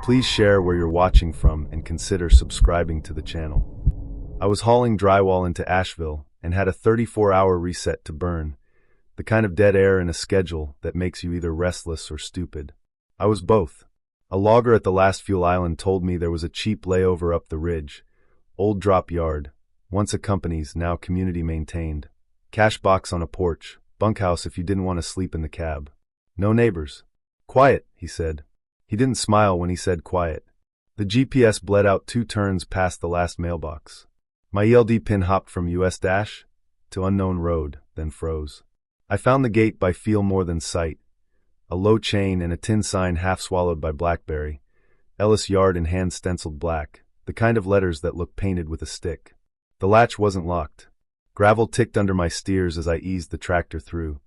Please share where you're watching from and consider subscribing to the channel. I was hauling drywall into Asheville and had a 34-hour reset to burn, the kind of dead air in a schedule that makes you either restless or stupid. I was both. A logger at the last fuel island told me there was a cheap layover up the ridge, old drop yard, once a company's, now community maintained. Cash box on a porch, bunkhouse if you didn't want to sleep in the cab. No neighbors. Quiet, he said. He didn't smile when he said quiet. The GPS bled out 2 turns past the last mailbox. My ELD pin hopped from US dash to unknown road, then froze. I found the gate by feel more than sight. A low chain and a tin sign half swallowed by blackberry. Ellis Yard in hand stenciled black, the kind of letters that look painted with a stick. The latch wasn't locked. Gravel ticked under my steers as I eased the tractor through.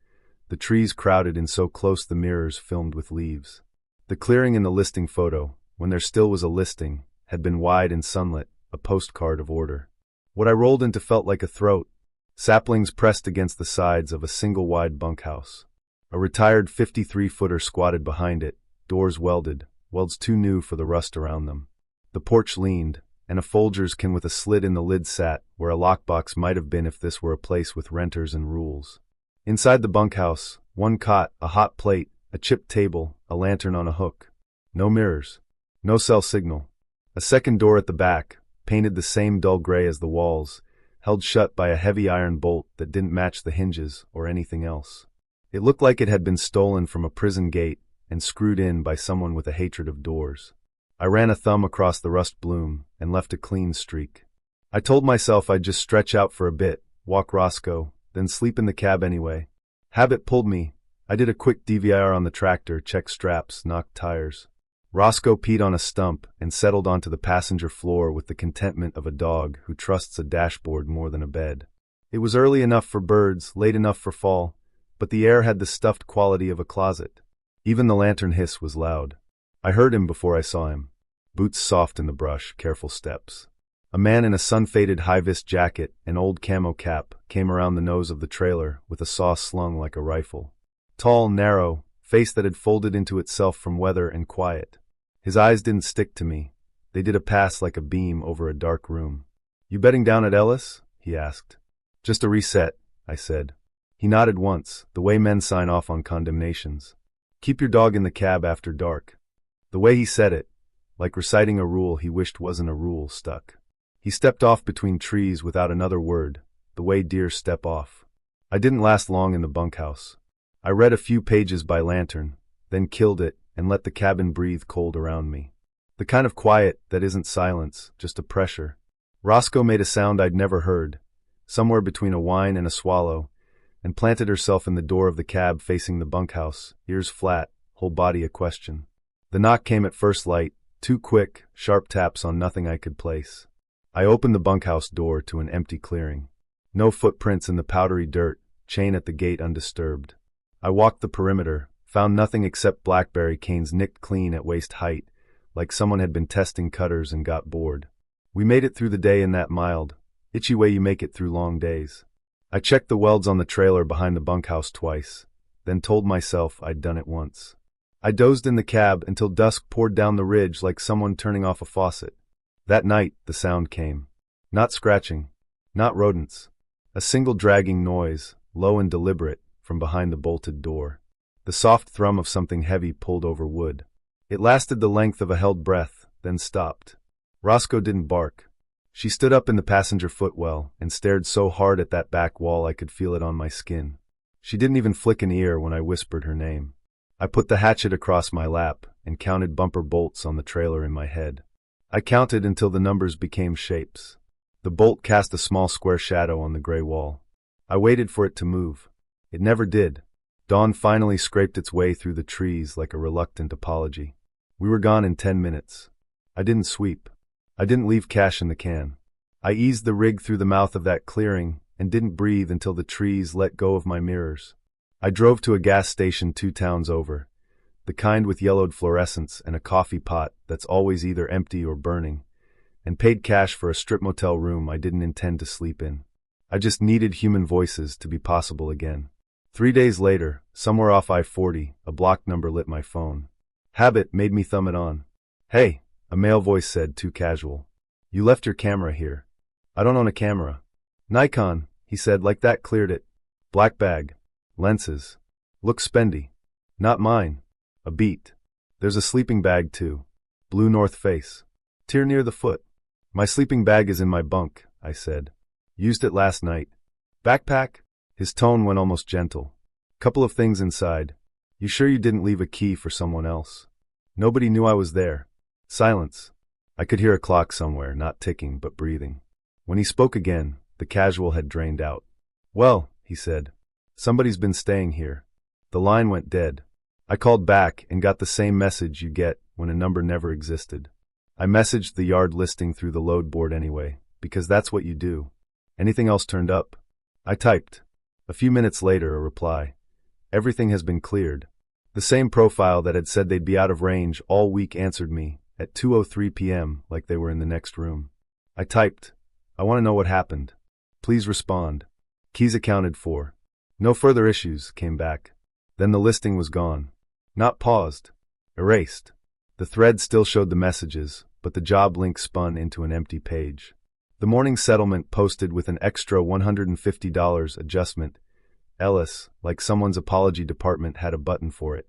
The trees crowded in so close the mirrors filmed with leaves. The clearing in the listing photo, when there still was a listing, had been wide and sunlit, a postcard of order. What I rolled into felt like a throat. Saplings pressed against the sides of a single-wide bunkhouse. A retired 53-footer squatted behind it, doors welded, welds too new for the rust around them. The porch leaned, and a Folgers can with a slit in the lid sat, where a lockbox might have been if this were a place with renters and rules. Inside the bunkhouse, one cot, a hot plate, a chipped table, a lantern on a hook. No mirrors. No cell signal. A second door at the back, painted the same dull gray as the walls, held shut by a heavy iron bolt that didn't match the hinges or anything else. It looked like it had been stolen from a prison gate and screwed in by someone with a hatred of doors. I ran a thumb across the rust bloom and left a clean streak. I told myself I'd just stretch out for a bit, walk Roscoe, then sleep in the cab anyway. Habit pulled me. I did a quick DVR on the tractor, checked straps, knocked tires. Roscoe peed on a stump and settled onto the passenger floor with the contentment of a dog who trusts a dashboard more than a bed. It was early enough for birds, late enough for fall, but the air had the stuffed quality of a closet. Even the lantern hiss was loud. I heard him before I saw him. Boots soft in the brush, careful steps. A man in a sun-faded high-vis jacket and old camo cap came around the nose of the trailer with a saw slung like a rifle. Tall, narrow, face that had folded into itself from weather and quiet. His eyes didn't stick to me. They did a pass like a beam over a dark room. "You bedding down at Ellis?" he asked. "Just a reset," I said. He nodded once, the way men sign off on condemnations. "Keep your dog in the cab after dark." The way he said it, like reciting a rule he wished wasn't a rule, stuck. He stepped off between trees without another word, the way deer step off. I didn't last long in the bunkhouse. I read a few pages by lantern, then killed it and let the cabin breathe cold around me. The kind of quiet that isn't silence, just a pressure. Roscoe made a sound I'd never heard, somewhere between a whine and a swallow, and planted herself in the door of the cab facing the bunkhouse, ears flat, whole body a question. The knock came at first light, 2 quick, sharp taps on nothing I could place. I opened the bunkhouse door to an empty clearing. No footprints in the powdery dirt, chain at the gate undisturbed. I walked the perimeter, found nothing except blackberry canes nicked clean at waist height, like someone had been testing cutters and got bored. We made it through the day in that mild, itchy way you make it through long days. I checked the welds on the trailer behind the bunkhouse twice, then told myself I'd done it once. I dozed in the cab until dusk poured down the ridge like someone turning off a faucet. That night, the sound came. Not scratching, not rodents. A single dragging noise, low and deliberate, from behind the bolted door. The soft thrum of something heavy pulled over wood. It lasted the length of a held breath, then stopped. Roscoe didn't bark. She stood up in the passenger footwell and stared so hard at that back wall I could feel it on my skin. She didn't even flick an ear when I whispered her name. I put the hatchet across my lap and counted bumper bolts on the trailer in my head. I counted until the numbers became shapes. The bolt cast a small square shadow on the gray wall. I waited for it to move. It never did. Dawn finally scraped its way through the trees like a reluctant apology. We were gone in 10 minutes. I didn't sweep. I didn't leave cash in the can. I eased the rig through the mouth of that clearing and didn't breathe until the trees let go of my mirrors. I drove to a gas station 2 towns over, the kind with yellowed fluorescents and a coffee pot that's always either empty or burning, and paid cash for a strip motel room I didn't intend to sleep in. I just needed human voices to be possible again. 3 days later, somewhere off I-40, a block number lit my phone. Habit made me thumb it on. Hey, a male voice said, too casual. You left your camera here. I don't own a camera. Nikon, he said, like that cleared it. Black bag. Lenses. Looks spendy. Not mine. A beat. There's a sleeping bag too. Blue North Face. Tear near the foot. My sleeping bag is in my bunk, I said. Used it last night. Backpack? His tone went almost gentle. Couple of things inside. You sure you didn't leave a key for someone else? Nobody knew I was there. Silence. I could hear a clock somewhere, not ticking, but breathing. When he spoke again, the casual had drained out. Well, he said, somebody's been staying here. The line went dead. I called back and got the same message you get when a number never existed. I messaged the yard listing through the load board anyway, because that's what you do. Anything else turned up? I typed. A few minutes later, a reply. Everything has been cleared. The same profile that had said they'd be out of range all week answered me at 2:03 p.m. like they were in the next room. I typed, I want to know what happened. Please respond. Keys accounted for. No further issues, came back. Then the listing was gone. Not paused. Erased. The thread still showed the messages, but the job link spun into an empty page. The morning settlement posted with an extra $150 adjustment. Ellis, like someone's apology department, had a button for it.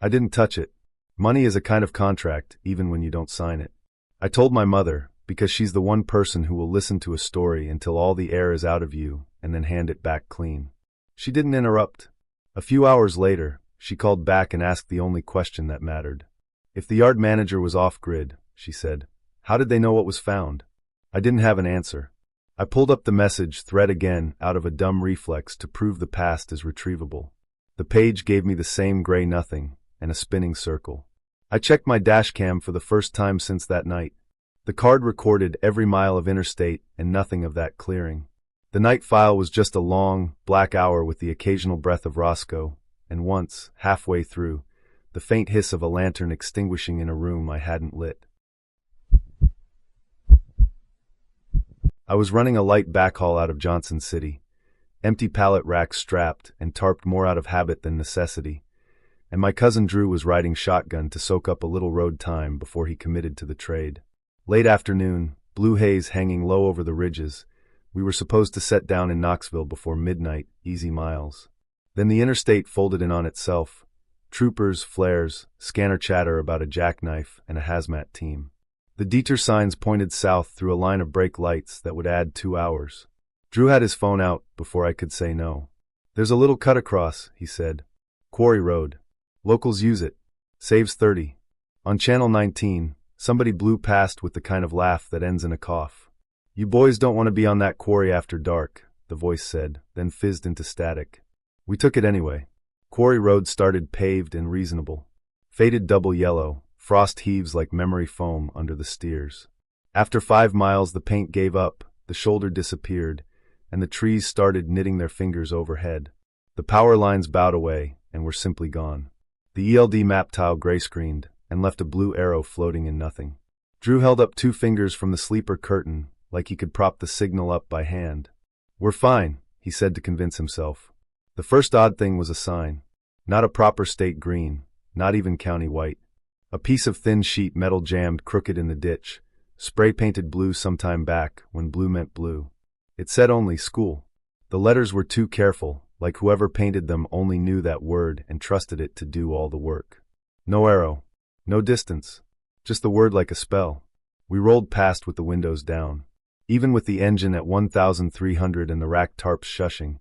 I didn't touch it. Money is a kind of contract, even when you don't sign it. I told my mother, because she's the one person who will listen to a story until all the air is out of you and then hand it back clean. She didn't interrupt. A few hours later, she called back and asked the only question that mattered. If the yard manager was off-grid, she said, how did they know what was found? I didn't have an answer. I pulled up the message thread again out of a dumb reflex to prove the past is retrievable. The page gave me the same gray nothing and a spinning circle. I checked my dash cam for the first time since that night. The card recorded every mile of interstate and nothing of that clearing. The night file was just a long, black hour with the occasional breath of Roscoe, and once, halfway through, the faint hiss of a lantern extinguishing in a room I hadn't lit. I was running a light backhaul out of Johnson City, empty pallet racks strapped and tarped more out of habit than necessity, and my cousin Drew was riding shotgun to soak up a little road time before he committed to the trade. Late afternoon, blue haze hanging low over the ridges. We were supposed to set down in Knoxville before midnight, easy miles. Then the interstate folded in on itself. Troopers, flares, scanner chatter about a jackknife and a hazmat team. The detour signs pointed south through a line of brake lights that would add 2 hours. Drew had his phone out before I could say no. There's a little cut across, he said. Quarry Road. Locals use it. Saves 30. On Channel 19, somebody blew past with the kind of laugh that ends in a cough. You boys don't want to be on that quarry after dark, the voice said, then fizzed into static. We took it anyway. Quarry Road started paved and reasonable. Faded double yellow. Frost heaves like memory foam under the steers. After 5 miles the paint gave up, the shoulder disappeared, and the trees started knitting their fingers overhead. The power lines bowed away and were simply gone. The ELD map tile gray-screened and left a blue arrow floating in nothing. Drew held up 2 fingers from the sleeper curtain like he could prop the signal up by hand. We're fine, he said to convince himself. The first odd thing was a sign. Not a proper state green, not even county white. A piece of thin sheet metal jammed crooked in the ditch, spray-painted blue some time back when blue meant blue. It said only school. The letters were too careful, like whoever painted them only knew that word and trusted it to do all the work. No arrow. No distance. Just the word like a spell. We rolled past with the windows down. Even with the engine at 1,300 and the rack tarps shushing,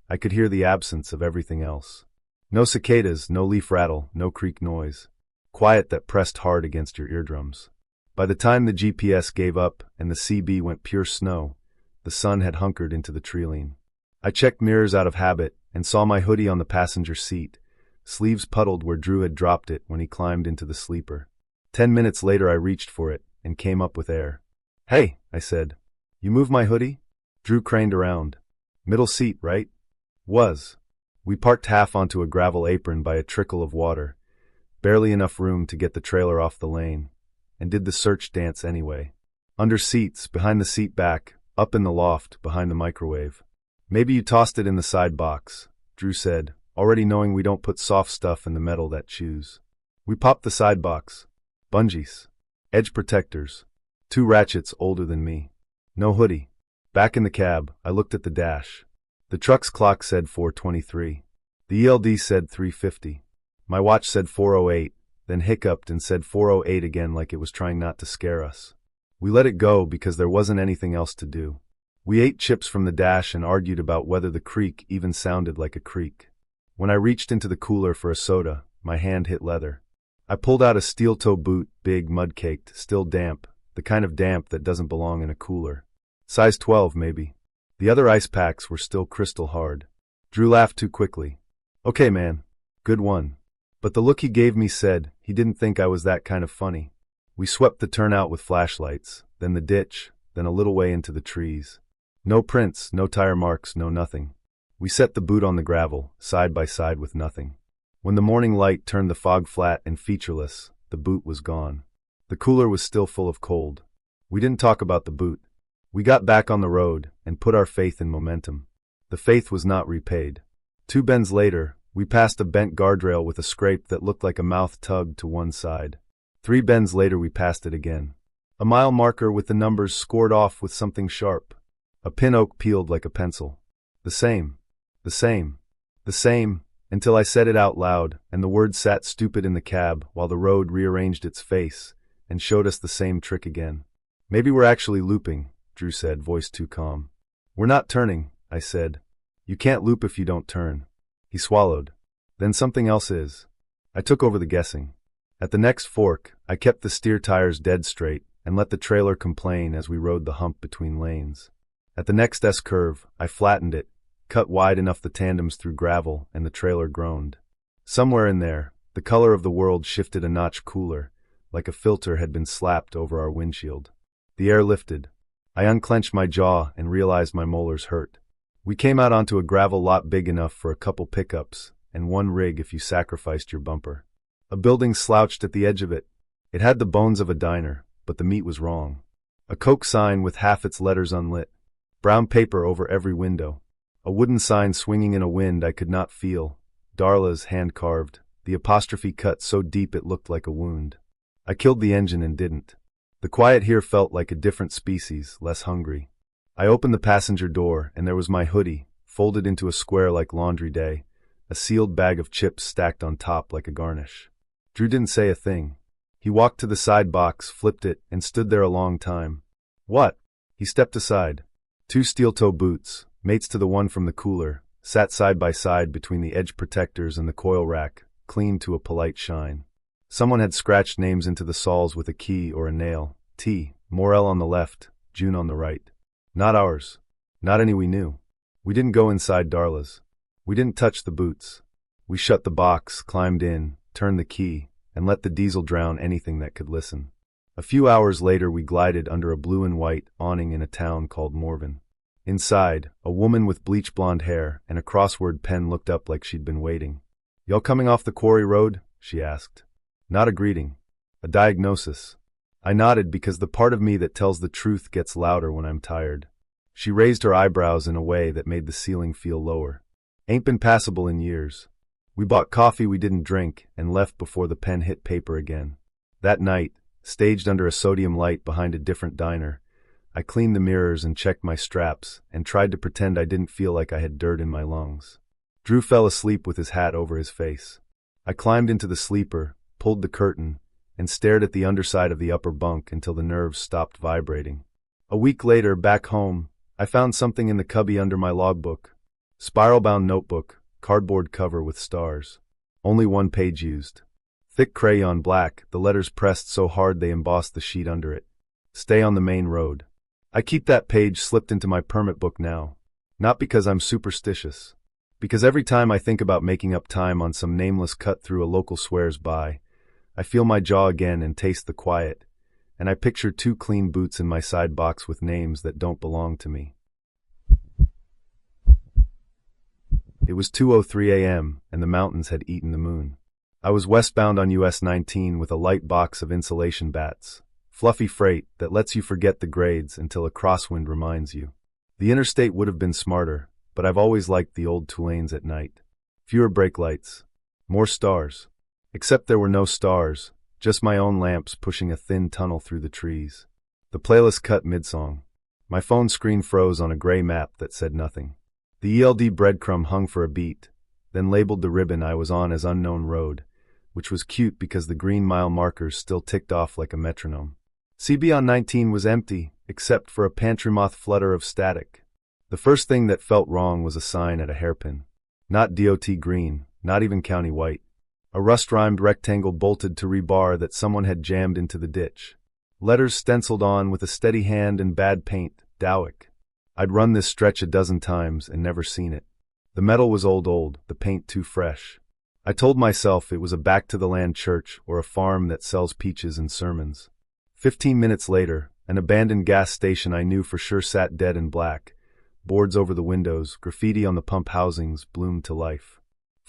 I could hear the absence of everything else. No cicadas, no leaf rattle, no creak noise. Quiet that pressed hard against your eardrums. By the time the GPS gave up and the CB went pure snow, the sun had hunkered into the treeline. I checked mirrors out of habit and saw my hoodie on the passenger seat, sleeves puddled where Drew had dropped it when he climbed into the sleeper. 10 minutes later I reached for it and came up with air. Hey, I said. You move my hoodie? Drew craned around. Middle seat, right? Was. We parked half onto a gravel apron by a trickle of water. Barely enough room to get the trailer off the lane, and did the search dance anyway. Under seats, behind the seat back, up in the loft, behind the microwave. Maybe you tossed it in the side box, Drew said, already knowing we don't put soft stuff in the metal that chews. We popped the side box. Bungees. Edge protectors. 2 ratchets older than me. No hoodie. Back in the cab, I looked at the dash. The truck's clock said 4:23. The ELD said 3:50. My watch said 4:08, then hiccuped and said 4:08 again like it was trying not to scare us. We let it go because there wasn't anything else to do. We ate chips from the dash and argued about whether the creek even sounded like a creek. When I reached into the cooler for a soda, my hand hit leather. I pulled out a steel-toe boot, big, mud-caked, still damp, the kind of damp that doesn't belong in a cooler. Size 12, maybe. The other ice packs were still crystal hard. Drew laughed too quickly. Okay, man. Good one. But the look he gave me said he didn't think I was that kind of funny. We swept the turnout with flashlights, then the ditch, then a little way into the trees. No prints, no tire marks, no nothing. We set the boot on the gravel, side by side with nothing. When the morning light turned the fog flat and featureless, the boot was gone. The cooler was still full of cold. We didn't talk about the boot. We got back on the road and put our faith in momentum. The faith was not repaid. 2 bends later, we passed a bent guardrail with a scrape that looked like a mouth tugged to one side. 3 bends later we passed it again. A mile marker with the numbers scored off with something sharp. A pin oak peeled like a pencil. The same, until I said it out loud, and the words sat stupid in the cab while the road rearranged its face and showed us the same trick again. Maybe we're actually looping, Drew said, voice too calm. We're not turning, I said. You can't loop if you don't turn. He swallowed. Then something else is. I took over the guessing. At the next fork, I kept the steer tires dead straight and let the trailer complain as we rode the hump between lanes. At the next S-curve, I flattened it, cut wide enough the tandems through gravel, and the trailer groaned. Somewhere in there, the color of the world shifted a notch cooler, like a filter had been slapped over our windshield. The air lifted. I unclenched my jaw and realized my molars hurt. We came out onto a gravel lot big enough for a couple pickups, and 1 rig if you sacrificed your bumper. A building slouched at the edge of it. It had the bones of a diner, but the meat was wrong. A Coke sign with half its letters unlit. Brown paper over every window. A wooden sign swinging in a wind I could not feel. Darla's hand-carved, the apostrophe cut so deep it looked like a wound. I killed the engine and didn't. The quiet here felt like a different species, less hungry. I opened the passenger door, and there was my hoodie, folded into a square like laundry day, a sealed bag of chips stacked on top like a garnish. Drew didn't say a thing. He walked to the side box, flipped it, and stood there a long time. What? He stepped aside. 2 steel-toe boots, mates to the one from the cooler, sat side by side between the edge protectors and the coil rack, clean to a polite shine. Someone had scratched names into the soles with a key or a nail. T. Morel on the left, June on the right. Not ours. Not any we knew. We didn't go inside Darla's. We didn't touch the boots. We shut the box, climbed in, turned the key, and let the diesel drown anything that could listen. A few hours later we glided under a blue and white awning in a town called Morven. Inside, a woman with bleach blonde hair and a crossword pen looked up like she'd been waiting. "Y'all coming off the quarry road?" she asked. Not a greeting. A diagnosis. I nodded because the part of me that tells the truth gets louder when I'm tired. She raised her eyebrows in a way that made the ceiling feel lower. Ain't been passable in years. We bought coffee we didn't drink and left before the pen hit paper again. That night, staged under a sodium light behind a different diner, I cleaned the mirrors and checked my straps and tried to pretend I didn't feel like I had dirt in my lungs. Drew fell asleep with his hat over his face. I climbed into the sleeper, pulled the curtain, and stared at the underside of the upper bunk until the nerves stopped vibrating. A week later, back home, I found something in the cubby under my logbook. Spiral-bound notebook, cardboard cover with stars. Only 1 page used. Thick crayon black, the letters pressed so hard they embossed the sheet under it. Stay on the main road. I keep that page slipped into my permit book now. Not because I'm superstitious. Because every time I think about making up time on some nameless cut through a local swears by, I feel my jaw again and taste the quiet, and I picture 2 clean boots in my side box with names that don't belong to me. It was 2:03 a.m., and the mountains had eaten the moon. I was westbound on US 19 with a light box of insulation bats, fluffy freight that lets you forget the grades until a crosswind reminds you. The interstate would have been smarter, but I've always liked the old two lanes at night. Fewer brake lights. More stars. Except there were no stars, just my own lamps pushing a thin tunnel through the trees. The playlist cut mid-song. My phone screen froze on a gray map that said nothing. The ELD breadcrumb hung for a beat, then labeled the ribbon I was on as unknown road, which was cute because the green mile markers still ticked off like a metronome. CB on 19 was empty, except for a pantry moth flutter of static. The first thing that felt wrong was a sign at a hairpin. Not DOT green, not even county white. A rust-rimed rectangle bolted to rebar that someone had jammed into the ditch. Letters stenciled on with a steady hand and bad paint, Dowick. I'd run this stretch a dozen times and never seen it. The metal was old, the paint too fresh. I told myself it was a back-to-the-land church or a farm that sells peaches and sermons. 15 minutes later, an abandoned gas station I knew for sure sat dead and black. Boards over the windows, graffiti on the pump housings bloomed to life.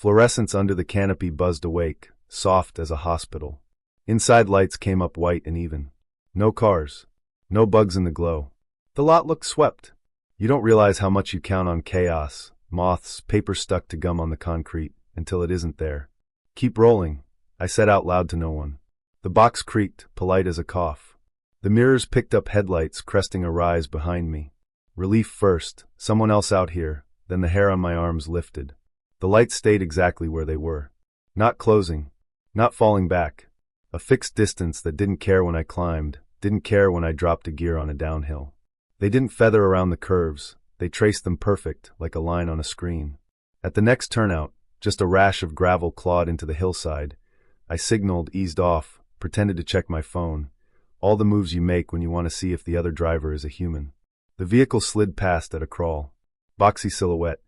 Fluorescents under the canopy buzzed awake, soft as a hospital. Inside lights came up white and even. No cars. No bugs in the glow. The lot looked swept. You don't realize how much you count on chaos, moths, paper stuck to gum on the concrete, until it isn't there. Keep rolling, I said out loud to no one. The box creaked, polite as a cough. The mirrors picked up headlights cresting a rise behind me. Relief first, someone else out here, then the hair on my arms lifted. The lights stayed exactly where they were. Not closing, not falling back. A fixed distance that didn't care when I climbed, didn't care when I dropped a gear on a downhill. They didn't feather around the curves, they traced them perfect, like a line on a screen. At the next turnout, just a rash of gravel clawed into the hillside. I signaled, eased off, pretended to check my phone. All the moves you make when you want to see if the other driver is a human. The vehicle slid past at a crawl. Boxy silhouette.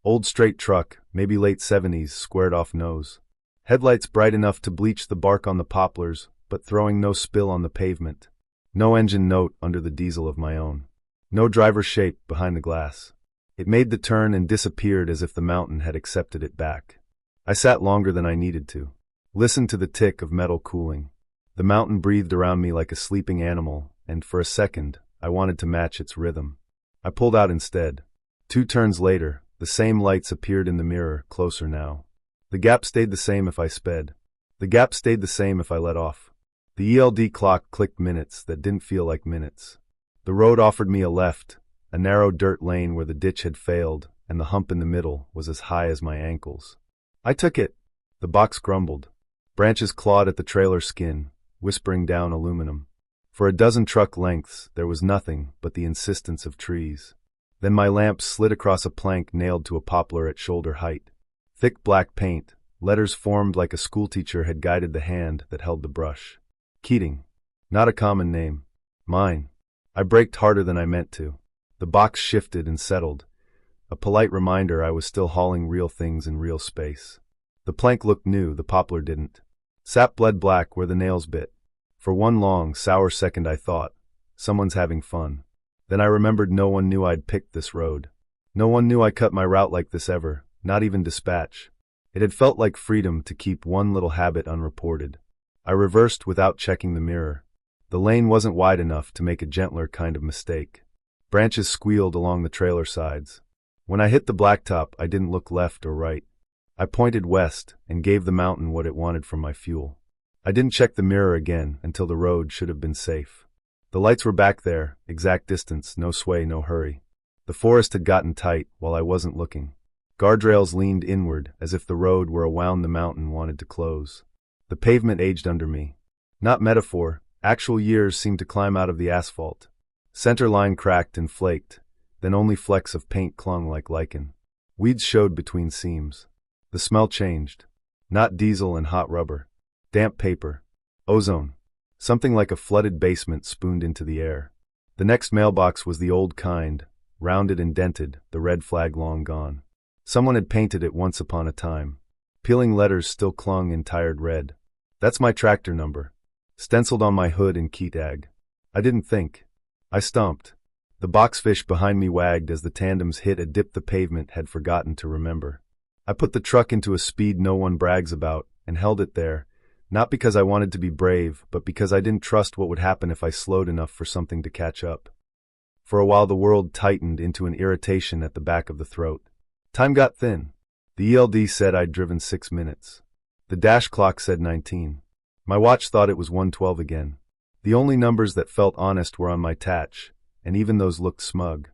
Old straight truck, maybe late 70s, squared off nose. Headlights bright enough to bleach the bark on the poplars, but throwing no spill on the pavement. No engine note under the diesel of my own. No driver shape behind the glass. It made the turn and disappeared as if the mountain had accepted it back. I sat longer than I needed to. Listened to the tick of metal cooling. The mountain breathed around me like a sleeping animal, and for a second, I wanted to match its rhythm. I pulled out instead. 2 turns later, the same lights appeared in the mirror, closer now. The gap stayed the same if I sped. The gap stayed the same if I let off. The ELD clock clicked minutes that didn't feel like minutes. The road offered me a left, a narrow dirt lane where the ditch had failed, and the hump in the middle was as high as my ankles. I took it. The box grumbled. Branches clawed at the trailer skin, whispering down aluminum. For a dozen truck lengths, there was nothing but the insistence of trees. Then my lamp slid across a plank nailed to a poplar at shoulder height. Thick black paint, letters formed like a schoolteacher had guided the hand that held the brush. Keating. Not a common name. Mine. I braked harder than I meant to. The box shifted and settled. A polite reminder I was still hauling real things in real space. The plank looked new, the poplar didn't. Sap bled black where the nails bit. For one long, sour second I thought, someone's having fun. Then I remembered no one knew I'd picked this road. No one knew I cut my route like this ever, not even dispatch. It had felt like freedom to keep one little habit unreported. I reversed without checking the mirror. The lane wasn't wide enough to make a gentler kind of mistake. Branches squealed along the trailer sides. When I hit the blacktop, I didn't look left or right. I pointed west and gave the mountain what it wanted from my fuel. I didn't check the mirror again until the road should have been safe. The lights were back there, exact distance, no sway, no hurry. The forest had gotten tight while I wasn't looking. Guardrails leaned inward as if the road where a wound the mountain wanted to close. The pavement aged under me. Not metaphor, actual years seemed to climb out of the asphalt. Center line cracked and flaked, then only flecks of paint clung like lichen. Weeds showed between seams. The smell changed. Not diesel and hot rubber. Damp paper. Ozone. Something like a flooded basement spooned into the air. The next mailbox was the old kind, rounded and dented, the red flag long gone. Someone had painted it once upon a time. Peeling letters still clung in tired red. That's my tractor number. Stenciled on my hood in Keatag. I didn't think. I stomped. The boxfish behind me wagged as the tandems hit a dip the pavement had forgotten to remember. I put the truck into a speed no one brags about, and held it there, not because I wanted to be brave, but because I didn't trust what would happen if I slowed enough for something to catch up. For a while the world tightened into an irritation at the back of the throat. Time got thin. The ELD said I'd driven 6 minutes. The dash clock said 19. My watch thought it was 1:12 again. The only numbers that felt honest were on my tatch, and even those looked smug.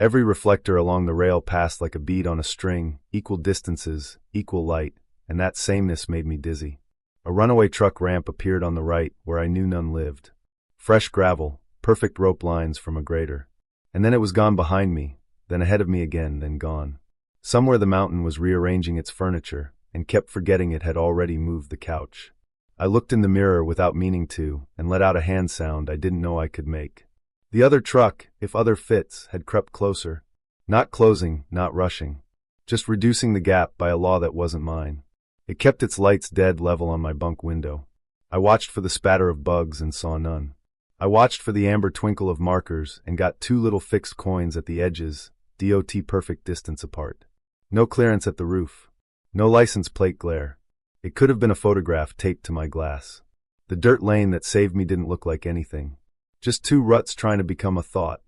Every reflector along the rail passed like a bead on a string, equal distances, equal light, and that sameness made me dizzy. A runaway truck ramp appeared on the right where I knew none lived. Fresh gravel, perfect rope lines from a grader. And then it was gone behind me, then ahead of me again, then gone. Somewhere the mountain was rearranging its furniture, and kept forgetting it had already moved the couch. I looked in the mirror without meaning to, and let out a hand sound I didn't know I could make. The other truck, if other fits, had crept closer. Not closing, not rushing. Just reducing the gap by a law that wasn't mine. It kept its lights dead level on my bunk window. I watched for the spatter of bugs and saw none. I watched for the amber twinkle of markers and got 2 little fixed coins at the edges, DOT perfect distance apart. No clearance at the roof. No license plate glare. It could have been a photograph taped to my glass. The dirt lane that saved me didn't look like anything. Just 2 ruts trying to become a thought.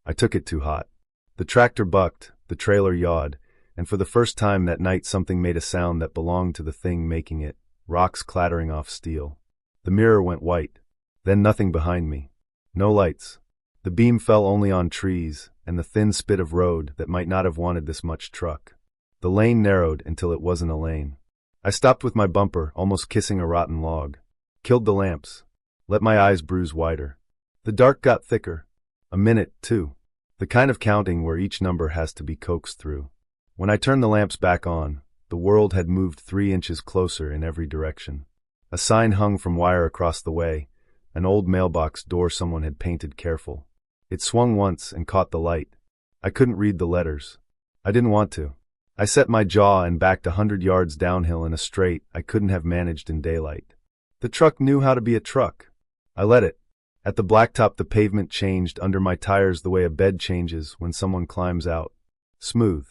I took it too hot. The tractor bucked, the trailer yawed, and for the first time that night something made a sound that belonged to the thing making it, rocks clattering off steel. The mirror went white. Then nothing behind me. No lights. The beam fell only on trees and the thin spit of road that might not have wanted this much truck. The lane narrowed until it wasn't a lane. I stopped with my bumper, almost kissing a rotten log. Killed the lamps. Let my eyes bruise wider. The dark got thicker. A minute, 2. The kind of counting where each number has to be coaxed through. When I turned the lamps back on, the world had moved 3 inches closer in every direction. A sign hung from wire across the way, an old mailbox door someone had painted careful. It swung once and caught the light. I couldn't read the letters. I didn't want to. I set my jaw and backed 100 yards downhill in a straight I couldn't have managed in daylight. The truck knew how to be a truck. I let it. At the blacktop the pavement changed under my tires the way a bed changes when someone climbs out. Smooth.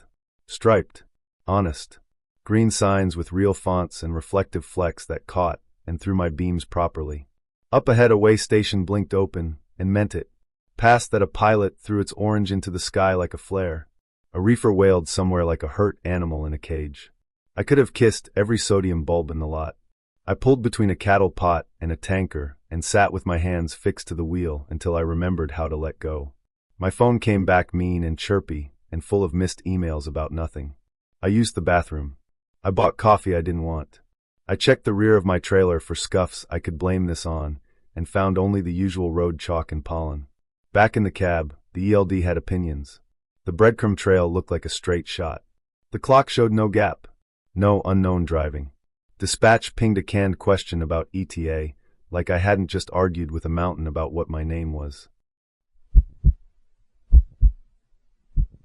Striped. Honest. Green signs with real fonts and reflective flecks that caught and threw my beams properly. Up ahead a way station blinked open, and meant it. Past that a pilot threw its orange into the sky like a flare. A reefer wailed somewhere like a hurt animal in a cage. I could have kissed every sodium bulb in the lot. I pulled between a cattle pot and a tanker and sat with my hands fixed to the wheel until I remembered how to let go. My phone came back mean and chirpy and full of missed emails about nothing. I used the bathroom. I bought coffee I didn't want. I checked the rear of my trailer for scuffs I could blame this on and found only the usual road chalk and pollen. Back in the cab, the ELD had opinions. The breadcrumb trail looked like a straight shot. The clock showed no gap. No unknown driving. Dispatch pinged a canned question about ETA, like I hadn't just argued with a mountain about what my name was.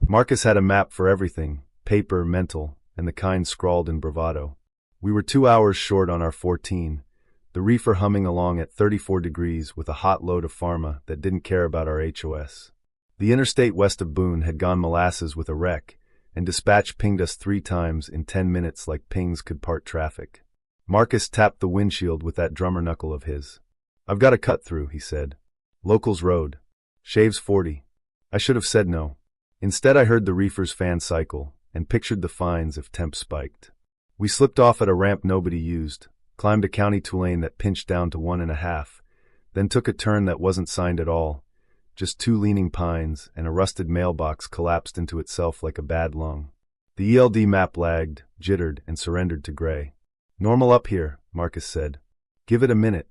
Marcus had a map for everything, paper, mental, and the kind scrawled in bravado. We were 2 hours short on our 14, the reefer humming along at 34 degrees with a hot load of pharma that didn't care about our HOS. The interstate west of Boone had gone molasses with a wreck, and dispatch pinged us 3 times in 10 minutes like pings could part traffic. Marcus tapped the windshield with that drummer knuckle of his. "I've got a cut through," he said. "Locals road. Shaves 40. I should have said no. Instead I heard the reefer's fan cycle and pictured the fines if temps spiked. We slipped off at a ramp nobody used, climbed a county two-lane that pinched down to 1.5, then took a turn that wasn't signed at all. Just 2 leaning pines and a rusted mailbox collapsed into itself like a bad lung. The ELD map lagged, jittered, and surrendered to gray. "Normal up here," Marcus said. "Give it a minute."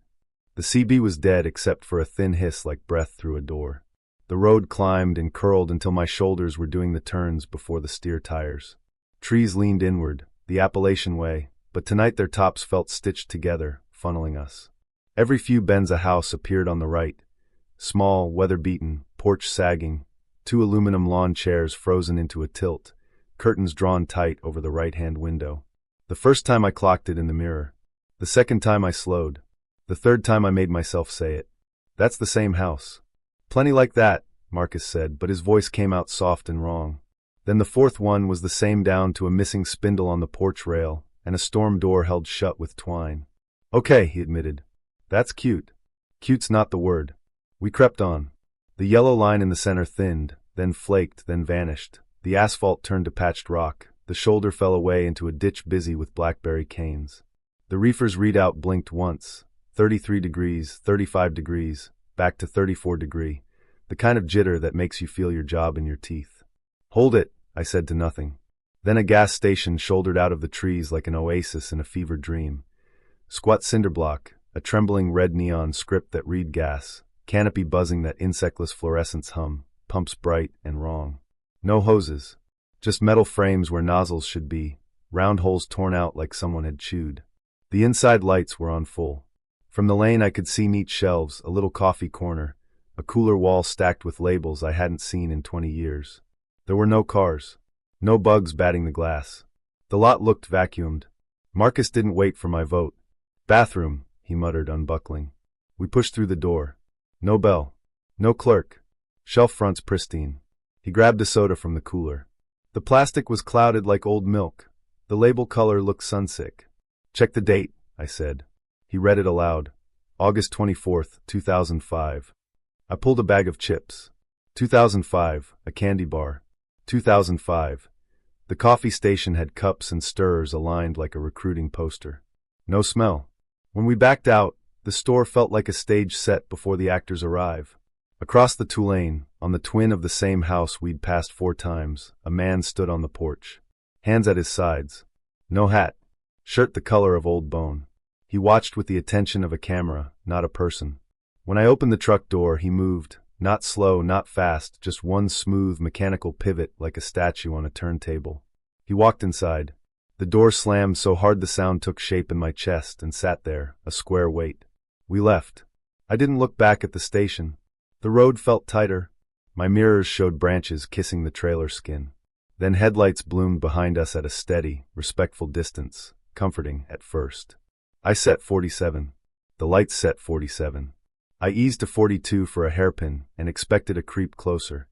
The CB was dead except for a thin hiss like breath through a door. The road climbed and curled until my shoulders were doing the turns before the steer tires. Trees leaned inward, the Appalachian way, but tonight their tops felt stitched together, funneling us. Every few bends a house appeared on the right. Small, weather-beaten, porch sagging, 2 aluminum lawn chairs frozen into a tilt, curtains drawn tight over the right-hand window. The first time I clocked it in the mirror. The second time I slowed. The third time I made myself say it. "That's the same house." "Plenty like that," Marcus said, but his voice came out soft and wrong. Then the 4th one was the same down to a missing spindle on the porch rail and a storm door held shut with twine. "Okay," he admitted. "That's cute." "Cute's not the word." We crept on. The yellow line in the center thinned, then flaked, then vanished. The asphalt turned to patched rock. The shoulder fell away into a ditch busy with blackberry canes. The reefer's readout blinked once, 33 degrees, 35 degrees, back to 34 degree, the kind of jitter that makes you feel your job in your teeth. Hold it, I said to nothing. Then a gas station shouldered out of the trees like an oasis in a fevered dream. Squat cinder block, a trembling red neon script that read gas, canopy buzzing that insectless fluorescence hum, pumps bright and wrong. No hoses. Just metal frames where nozzles should be, round holes torn out like someone had chewed. The inside lights were on full. From the lane I could see neat shelves, a little coffee corner, a cooler wall stacked with labels I hadn't seen in 20 years. There were no cars. No bugs batting the glass. The lot looked vacuumed. Marcus didn't wait for my vote. Bathroom, he muttered, unbuckling. We pushed through the door. No bell. No clerk. Shelf fronts pristine. He grabbed a soda from the cooler. The plastic was clouded like old milk. The label color looked sunsick. Check the date, I said. He read it aloud. August 24th, 2005. I pulled a bag of chips. 2005, a candy bar. 2005. The coffee station had cups and stirrers aligned like a recruiting poster. No smell. When we backed out, the store felt like a stage set before the actors arrive. Across the Tulane, on the twin of the same house we'd passed 4 times, a man stood on the porch. Hands at his sides. No hat. Shirt the color of old bone. He watched with the attention of a camera, not a person. When I opened the truck door, he moved. Not slow, not fast, just one smooth mechanical pivot like a statue on a turntable. He walked inside. The door slammed so hard the sound took shape in my chest and sat there, a square weight. We left. I didn't look back at the station. The road felt tighter. My mirrors showed branches kissing the trailer skin. Then headlights bloomed behind us at a steady, respectful distance, comforting at first. I set 47. The lights set 47. I eased to 42 for a hairpin and expected a creep closer.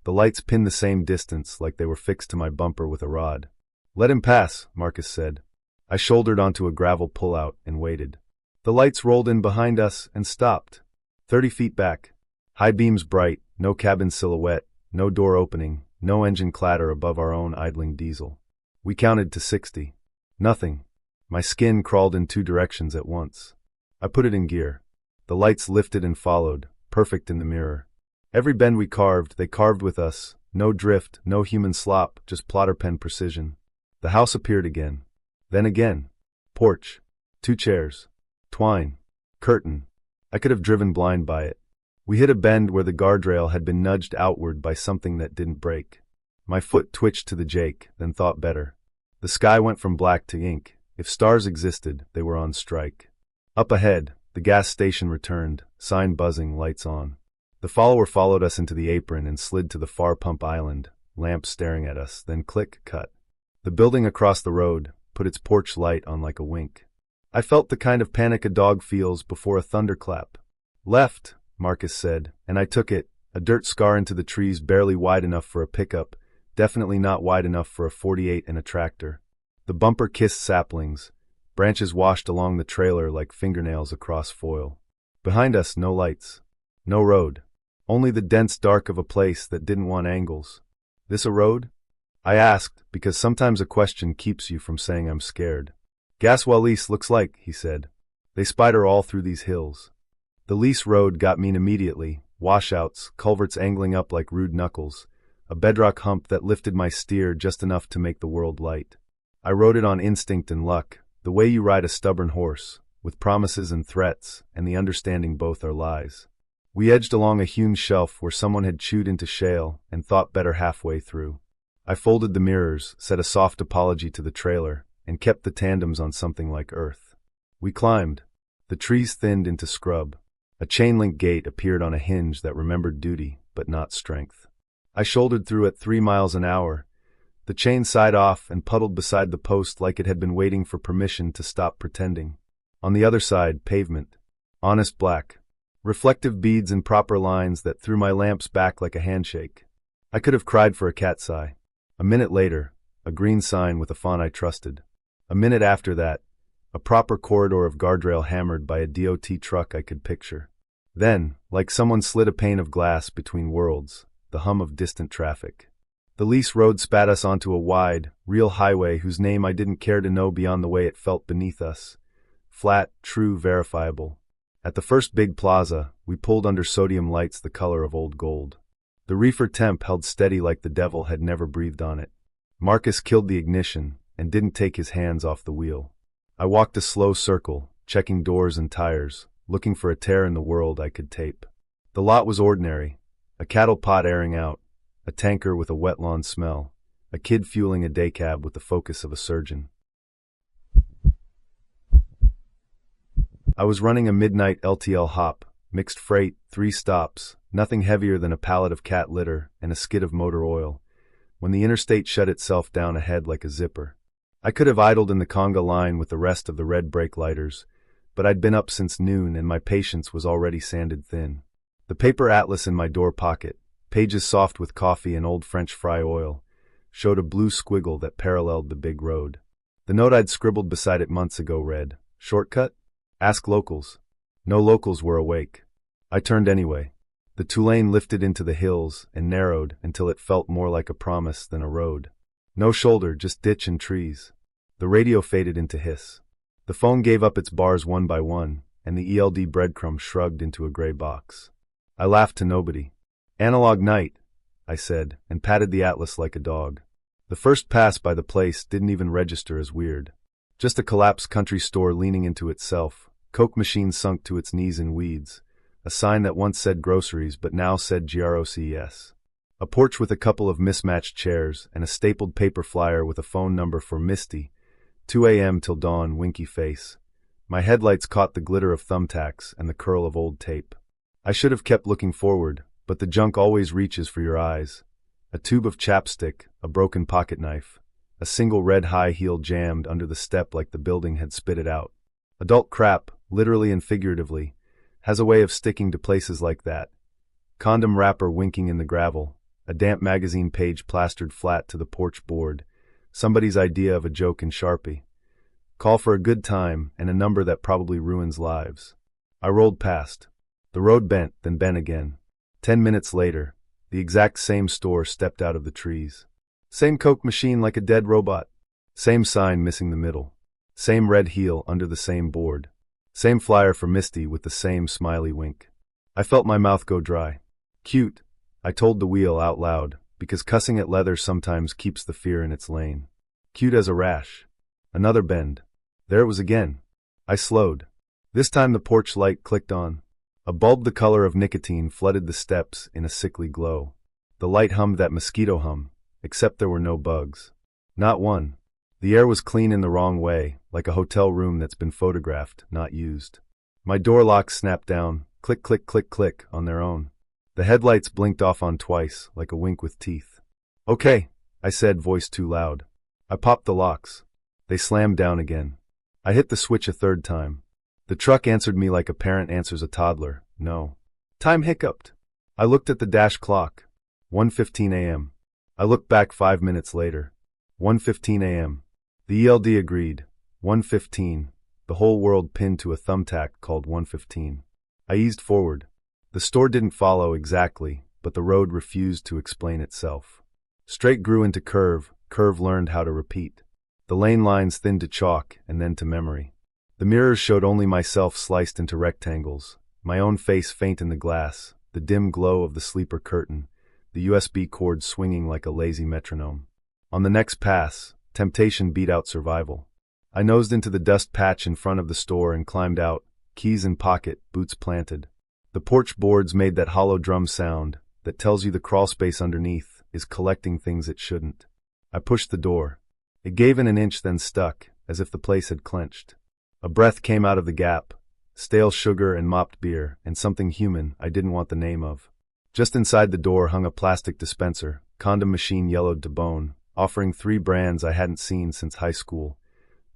The lights pinned the same distance like they were fixed to my bumper with a rod. Let him pass, Marcus said. I shouldered onto a gravel pullout and waited. The lights rolled in behind us and stopped. 30 feet back. High beams bright, no cabin silhouette, no door opening, no engine clatter above our own idling diesel. We counted to 60. Nothing. My skin crawled in 2 directions at once. I put it in gear. The lights lifted and followed, perfect in the mirror. Every bend we carved, they carved with us. No drift, no human slop, just plotter pen precision. The house appeared again. Then again. Porch. 2 chairs. Twine. Curtain. I could have driven blind by it. We hit a bend where the guardrail had been nudged outward by something that didn't break. My foot twitched to the jake, then thought better. The sky went from black to ink. If stars existed, they were on strike. Up ahead, the gas station returned, sign buzzing, lights on. The follower followed us into the apron and slid to the far pump island, lamps staring at us, then click, cut. The building across the road put its porch light on like a wink. I felt the kind of panic a dog feels before a thunderclap. Left, Marcus said, and I took it, a dirt scar into the trees barely wide enough for a pickup, definitely not wide enough for a 48 and a tractor. The bumper kissed saplings. Branches washed along the trailer like fingernails across foil. Behind us, no lights. No road. Only the dense dark of a place that didn't want angles. This a road? I asked, because sometimes a question keeps you from saying I'm scared. Gaswell lease looks like, he said. They spider all through these hills. The lease road got mean immediately, washouts, culverts angling up like rude knuckles, a bedrock hump that lifted my steer just enough to make the world light. I rode it on instinct and luck, the way you ride a stubborn horse, with promises and threats, and the understanding both are lies. We edged along a hewn shelf where someone had chewed into shale and thought better halfway through. I folded the mirrors, said a soft apology to the trailer, and kept the tandems on something like earth. We climbed. The trees thinned into scrub. A chain-link gate appeared on a hinge that remembered duty, but not strength. I shouldered through at 3 miles an hour. The chain sighed off and puddled beside the post like it had been waiting for permission to stop pretending. On the other side, pavement. Honest black. Reflective beads in proper lines that threw my lamps back like a handshake. I could have cried for a cat's eye. A minute later, a green sign with a font I trusted. A minute after that, a proper corridor of guardrail hammered by a DOT truck I could picture. Then, like someone slid a pane of glass between worlds, the hum of distant traffic. The lease road spat us onto a wide, real highway whose name I didn't care to know beyond the way it felt beneath us. flat, true, verifiable. At the first big plaza, we pulled under sodium lights the color of old gold. The reefer temp held steady like the devil had never breathed on it. Marcus killed the ignition and didn't take his hands off the wheel. I walked a slow circle, checking doors and tires, looking for a tear in the world I could tape. The lot was ordinary. A cattle pot airing out, a tanker with a wet lawn smell, a kid fueling a day cab with the focus of a surgeon. I was running a midnight LTL hop, mixed freight, 3 stops, nothing heavier than a pallet of cat litter and a skid of motor oil, when the interstate shut itself down ahead like a zipper. I could have idled in the conga line with the rest of the red brake lighters, but I'd been up since noon and my patience was already sanded thin. The paper atlas in my door pocket, pages soft with coffee and old French fry oil, showed a blue squiggle that paralleled the big road. The note I'd scribbled beside it months ago read, "Shortcut? Ask locals." No locals were awake. I turned anyway. The two-lane lifted into the hills and narrowed until it felt more like a promise than a road. No shoulder, just ditch and trees. The radio faded into hiss. The phone gave up its bars one by one, and the ELD breadcrumb shrugged into a gray box. I laughed to nobody. "Analog night," I said, and patted the atlas like a dog. The first pass by the place didn't even register as weird. Just a collapsed country store leaning into itself, Coke machine sunk to its knees in weeds, a sign that once said groceries but now said GROCES. A porch with a couple of mismatched chairs and a stapled paper flyer with a phone number for Misty, 2 a.m. till dawn, winky face. My headlights caught the glitter of thumbtacks and the curl of old tape. I should have kept looking forward, but the junk always reaches for your eyes. A tube of chapstick, a broken pocket knife, a single red high heel jammed under the step like the building had spit it out. Adult crap, literally and figuratively, has a way of sticking to places like that. Condom wrapper winking in the gravel, a damp magazine page plastered flat to the porch board, somebody's idea of a joke in Sharpie. Call for a good time and a number that probably ruins lives. I rolled past. The road bent, then bent again. 10 minutes later, the exact same store stepped out of the trees. Same Coke machine like a dead robot. Same sign missing the middle. Same red heel under the same board. Same flyer for Misty with the same smiley wink. I felt my mouth go dry. Cute, I told the wheel out loud, because cussing at leather sometimes keeps the fear in its lane. Cute as a rash. Another bend. There it was again. I slowed. This time the porch light clicked on. A bulb the color of nicotine flooded the steps in a sickly glow. The light hummed that mosquito hum, except there were no bugs. Not one. The air was clean in the wrong way, like a hotel room that's been photographed, not used. My door locks snapped down, click click click click, on their own. The headlights blinked off on twice, like a wink with teeth. "Okay," I said, voice too loud. I popped the locks. They slammed down again. I hit the switch a third time. The truck answered me like a parent answers a toddler, no. Time hiccuped. I looked at the dash clock. 1:15 a.m. I looked back 5 minutes later. 1:15 a.m. The ELD agreed. 1:15. The whole world pinned to a thumbtack called 1:15. I eased forward. The store didn't follow exactly, but the road refused to explain itself. Straight grew into curve, curve learned how to repeat. The lane lines thinned to chalk and then to memory. The mirrors showed only myself sliced into rectangles, my own face faint in the glass, the dim glow of the sleeper curtain, the USB cord swinging like a lazy metronome. On the next pass, temptation beat out survival. I nosed into the dust patch in front of the store and climbed out, keys in pocket, boots planted. The porch boards made that hollow drum sound that tells you the crawl space underneath is collecting things it shouldn't. I pushed the door. It gave in an inch then stuck, as if the place had clenched. A breath came out of the gap, stale sugar and mopped beer, and something human I didn't want the name of. Just inside the door hung a plastic dispenser, condom machine yellowed to bone, offering 3 brands I hadn't seen since high school.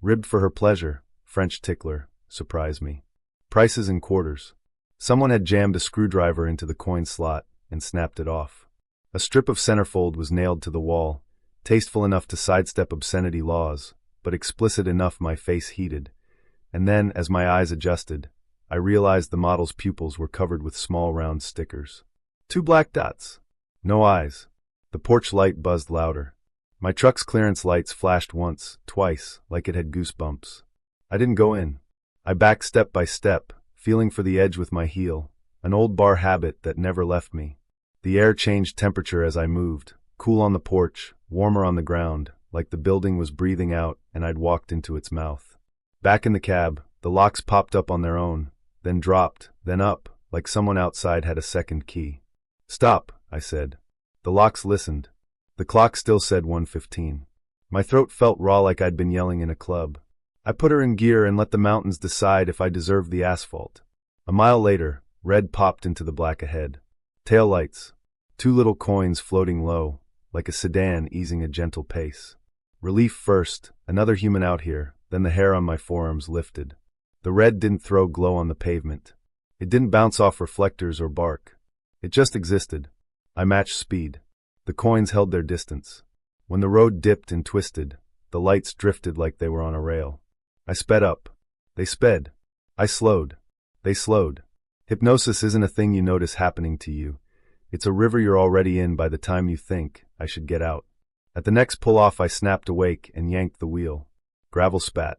Ribbed for her pleasure, French tickler, surprise me. Prices in quarters. Someone had jammed a screwdriver into the coin slot and snapped it off. A strip of centerfold was nailed to the wall, tasteful enough to sidestep obscenity laws, but explicit enough my face heated. And then, as my eyes adjusted, I realized the model's pupils were covered with small round stickers. 2 black dots. No eyes. The porch light buzzed louder. My truck's clearance lights flashed once, twice, like it had goosebumps. I didn't go in. I backed step by step, feeling for the edge with my heel, an old bar habit that never left me. The air changed temperature as I moved, cool on the porch, warmer on the ground, like the building was breathing out and I'd walked into its mouth. Back in the cab, the locks popped up on their own, then dropped, then up, like someone outside had a second key. "Stop," I said. The locks listened. The clock still said 1:15. My throat felt raw like I'd been yelling in a club. I put her in gear and let the mountains decide if I deserved the asphalt. A mile later, red popped into the black ahead. Tail lights. 2 little coins floating low, like a sedan easing a gentle pace. Relief first, another human out here, then the hair on my forearms lifted. The red didn't throw glow on the pavement. It didn't bounce off reflectors or bark. It just existed. I matched speed. The coins held their distance. When the road dipped and twisted, the lights drifted like they were on a rail. I sped up. They sped. I slowed. They slowed. Hypnosis isn't a thing you notice happening to you. It's a river you're already in by the time you think, I should get out. At the next pull-off I snapped awake and yanked the wheel. Gravel spat.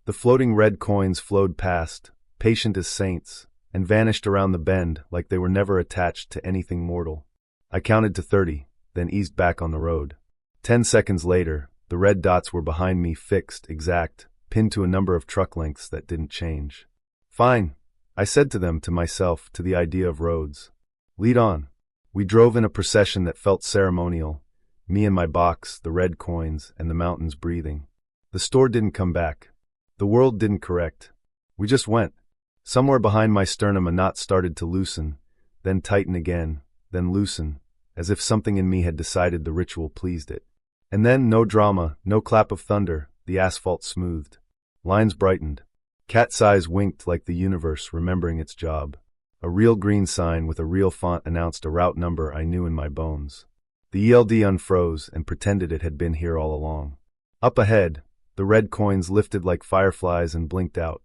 The floating red coins flowed past, patient as saints, and vanished around the bend like they were never attached to anything mortal. I counted to 30, then eased back on the road. 10 seconds later, the red dots were behind me, fixed, exact, pinned to a number of truck lengths that didn't change. "Fine," I said to myself, to the idea of roads. "Lead on." We drove in a procession that felt ceremonial, me and my box, the red coins, and the mountains breathing. The store didn't come back. The world didn't correct. We just went. Somewhere behind my sternum a knot started to loosen, then tighten again, then loosen, as if something in me had decided the ritual pleased it. And then, no drama, no clap of thunder, the asphalt smoothed. Lines brightened. Cat's eyes winked like the universe remembering its job. A real green sign with a real font announced a route number I knew in my bones. The ELD unfroze and pretended it had been here all along. Up ahead, the red coins lifted like fireflies and blinked out.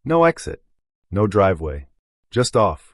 No exit. No driveway. Just off.